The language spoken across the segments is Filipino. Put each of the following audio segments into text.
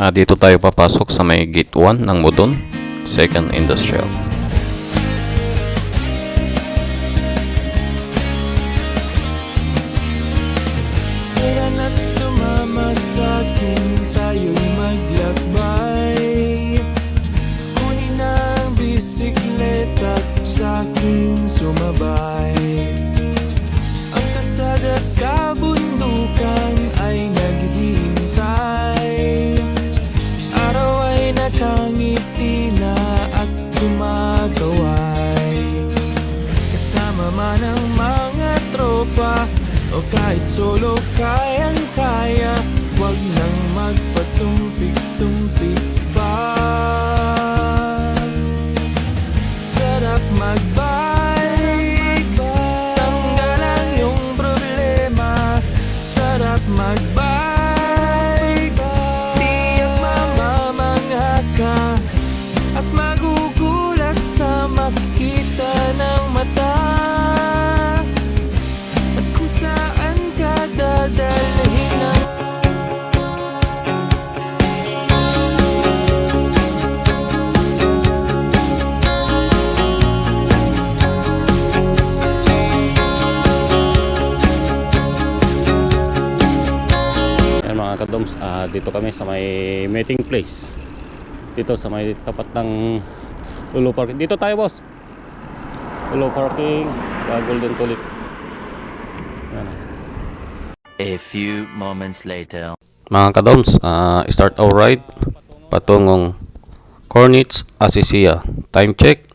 Dito tayo papasok sa may gate 1 ng Mudon, 2nd Industrial. Tara na't sumama sa'kin, tayo'y maglakbay. Kunin ang bisikleta at sa'king sumabay. Ang kasada't kabundukan ay naghihintay. Araw ay nakangiti na at kumakaway. Kasama man ang mga tropa o kahit solo, kayang-kaya. Huwag nang magpatumpik-tumpik pa. Sarap magbike, tanggalan yung problema. Sarap magbike, tiyak mamamangha ka at magugulat sa makita ng mata. At kung saan ka dadalhin ng Yan mga kadoms, dito kami sa may meeting place. Dito sa may tapat ng Lulu Parking. Dito tayo, boss. Lulu Parking, Golden Tulip. Yan. A few moments later. Mga kadoms, start our ride patungong Cornets, Asisia. Time check.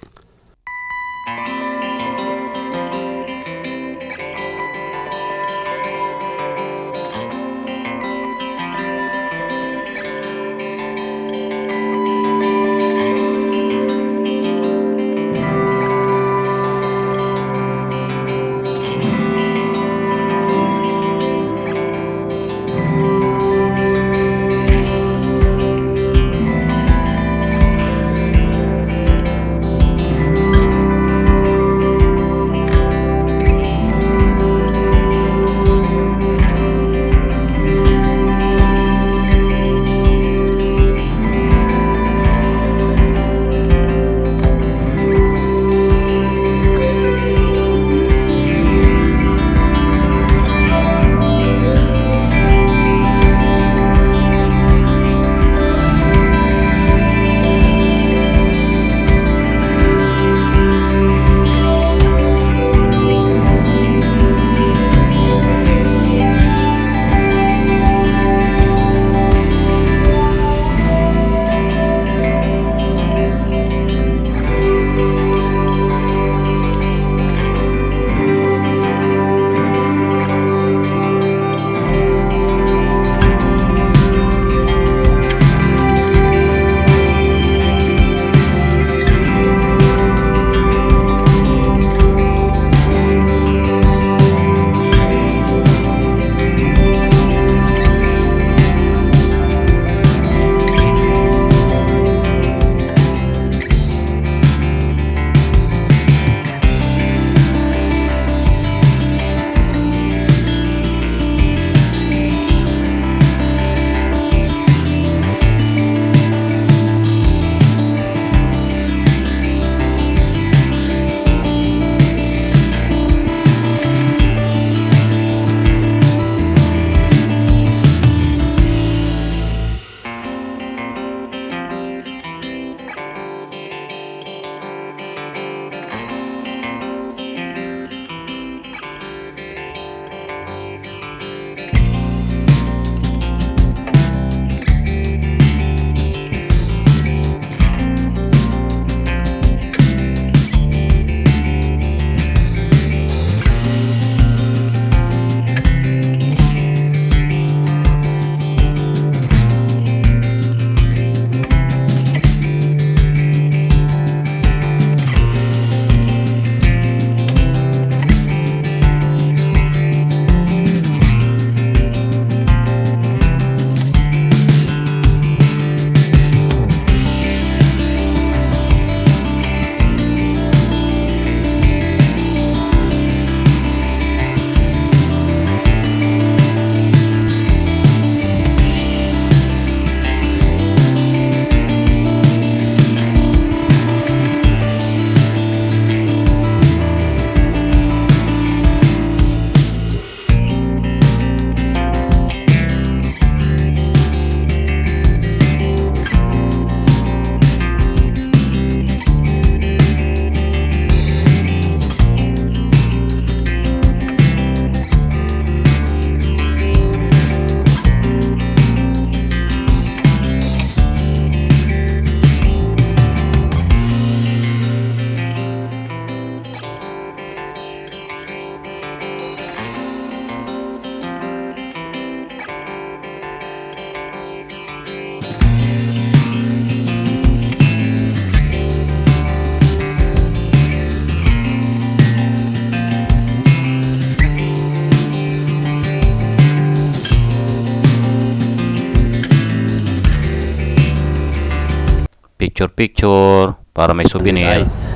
picture para may souvenir. Guys.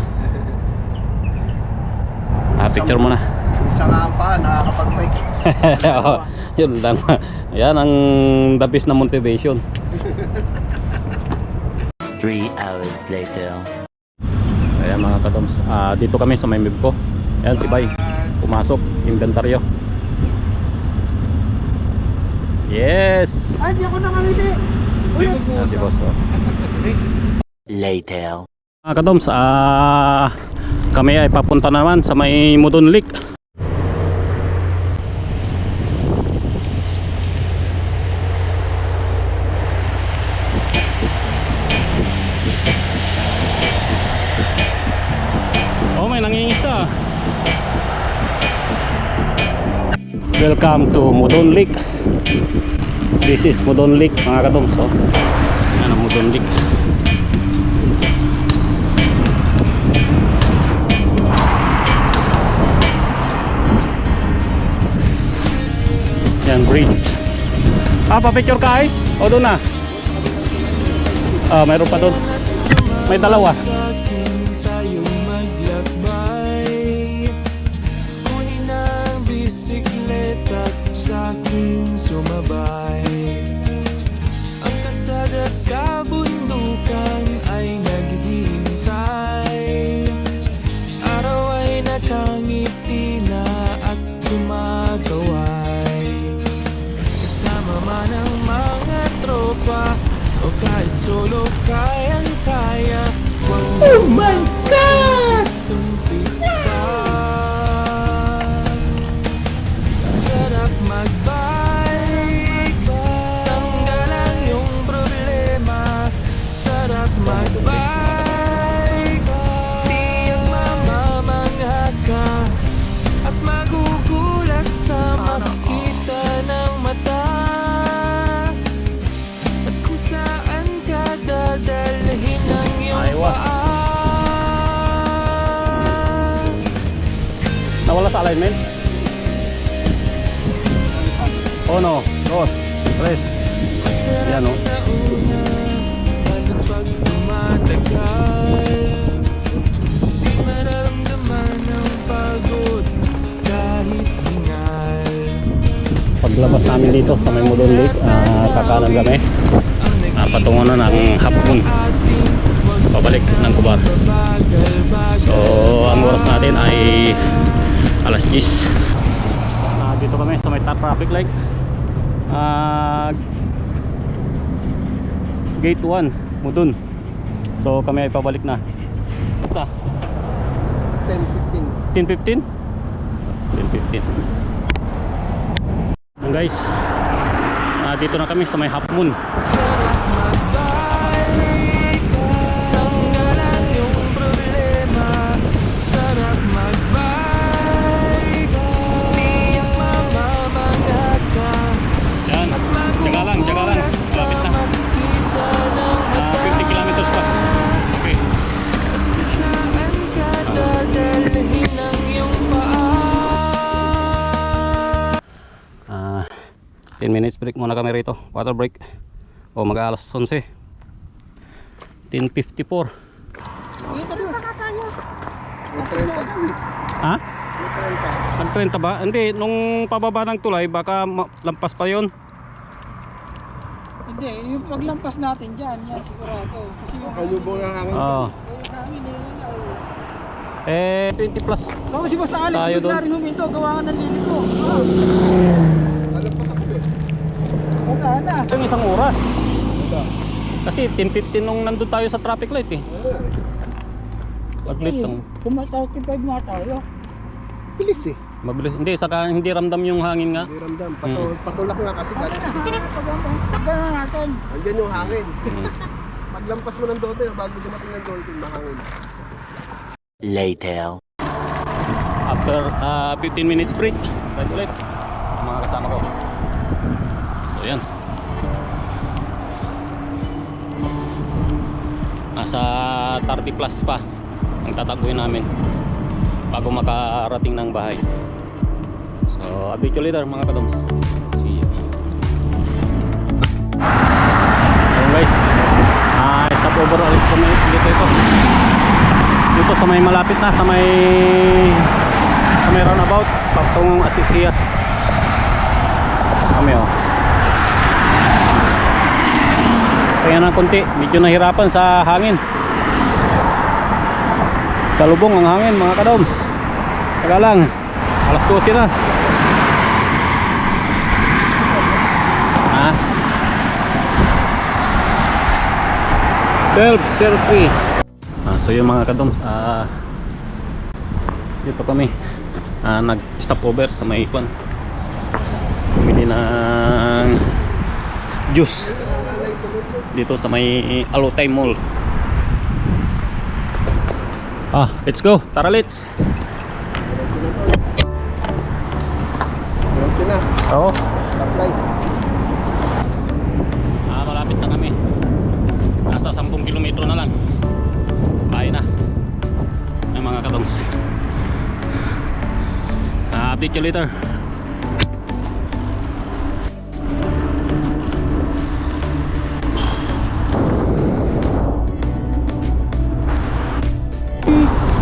Picture muna. Isa nga pa, nakakapag-bike. Oo, yun lang. Yan ang the best na motivation. 3 hours later. Ayan mga kadoms, dito kami sa may mib ko. Ayan si Bay, pumasok, inventaryo. Yes! Ay, di ako nakangiti. Ayan si boss. Oh. Later. Mga kadoms, kami ay papunta naman sa may Mudon Lake. Oh, may nangingisda. Welcome to Mudon Lake. This is Mudon Lake mga kadoms. Oh. Yan ang Mudon Lake. Yan, bridge. Pa-picture ka, Ice? O doon na? Mayroon pa doon. May dalawa. Tayong maglakbay. Kunin ang bisikleta sa aking sumabay. Ang kasada't kabundukan ay naghihintay. Araw ay nakangiti na at kumakaway. Kasama man ang mga tropa o kahit solo kayang-kaya. Oh my God! Sarap magbike, tanggalan yung problema. Sarap magbike, tiyang mamamangha ka at magugulat sa makita ng mata. At kung saan ka dadalhin ang iyong paa. Nawala sa alignment? Oh no, dos, tres. Yan o. Sa una, lalo pag tumatagal, di mararamdaman ang pagod kahit hingal. Paglabas namin dito sa may Mudon Lake, kakanan kami. Patungo na ng hapon. Pabalik ng Kubar. So, ang oras natin ay alas 10. Dito kami sa may traffic light. Gate 1, Mudon. So, kami ay pabalik na. 10-15. 10:15? 10:15. Guys, dito na kami sa may Half Moon. Tanggalan yung problema. Sarap magbike, tiyang mamamangha ka. Yan, tsaga lang, malapit na. 50 kilometers pa. Okay. Kung saan ka dadalhin ang iyong paa. 10 minutes break muna kami rito. Water break. O mag-alas 11. 10:54. Ha? Nag-30 ba? Hindi, nung pababa ng tulay baka lampas pa yon. Hindi, yung paglampas natin dyan, yan sigurado. Kasi yung Kalubong ng hangin. Oo. hangin nila. 20 plus. Kasi ba sa Alex, Tayo bigla doon. rin huminto, gawa ka ng liliko. Alam pa ako doon. Wala na. Yung isang oras. Wala. Kasi 10:15 nung nandun tayo sa traffic light eh. Paglit lang. Kumataw, 5 mga tayo. Bilis eh. Mabilis. Hindi, saka hindi ramdam yung hangin nga. Hindi ramdam. Patulak nga kasi Okay galing na, sa pagana natin. andyan yung hangin. Mm. Paglampas mo ng dolphin, bago dumating ng dolphin, mahangin. Later. After 15 minutes break, ride ulit ang mga kasama ko. So yan, nasa 30 plus pa ang tataguin namin bago makarating ng bahay. So update you later mga kadoms. See you. So guys, stop over over ulit kami dito. Dito sa may malapit na, sa may roundabout, patungong Asisia. Kami oh. Kaya ng konti, medyo nahirapan sa hangin. Sa lubong ang hangin mga kadoms. Taga lang, alas 12 na. Ha? 12:03. So yun mga kadoms, dito kami nag-stop over sa may ikwan. Bumili ng juice dito sa may Alotay Mall. Let's go. Tara, let's. Diretso na. Oo. Apply. Malapit na kami. Nasa 10 kilometro na lang. Bahay na. Ay mga kadoms. Update you later.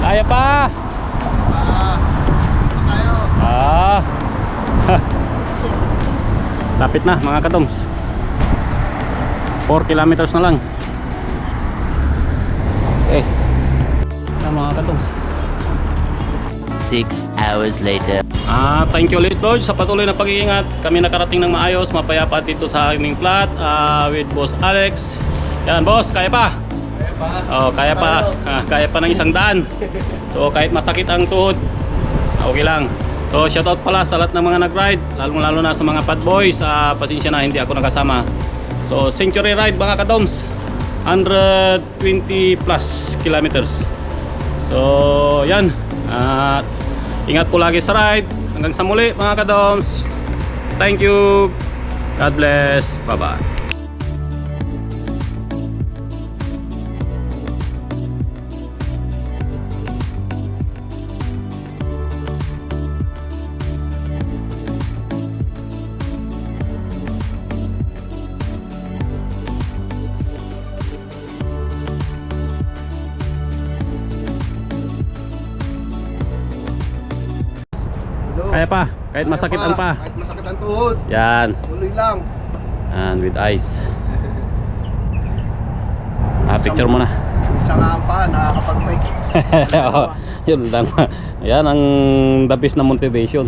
Kaya pa. Lapit na mga kadoms. 4 kilometers na lang. Okay. Mga kadoms. 6 hours later. Thank you ulit Lord sa patuloy na pag-iingat. Kami nakarating ng maayos, mapayapa dito sa aming flat with Boss Alex. Yan boss, kaya pa? Kaya pa. Kaya pa ng 100. So kahit masakit ang tuhod, okay lang. So shoutout pala sa lahat ng mga nag-ride, lalo na sa mga pad boys. Pasensya na hindi ako nakasama. So century ride mga kadoms, 120 plus kilometers. So yan, ingat po lagi sa ride. Hanggang sa muli mga kadoms. Thank you. God bless. Bye bye. Kaya pa, kahit masakit ang pa. Kahit masakit ang tuhod. Yan. Tuloy lang. And with ice. Picture mo na. Isa nga ang pa, nakakapag-bike. Yun lang. Yan ang the best na motivation.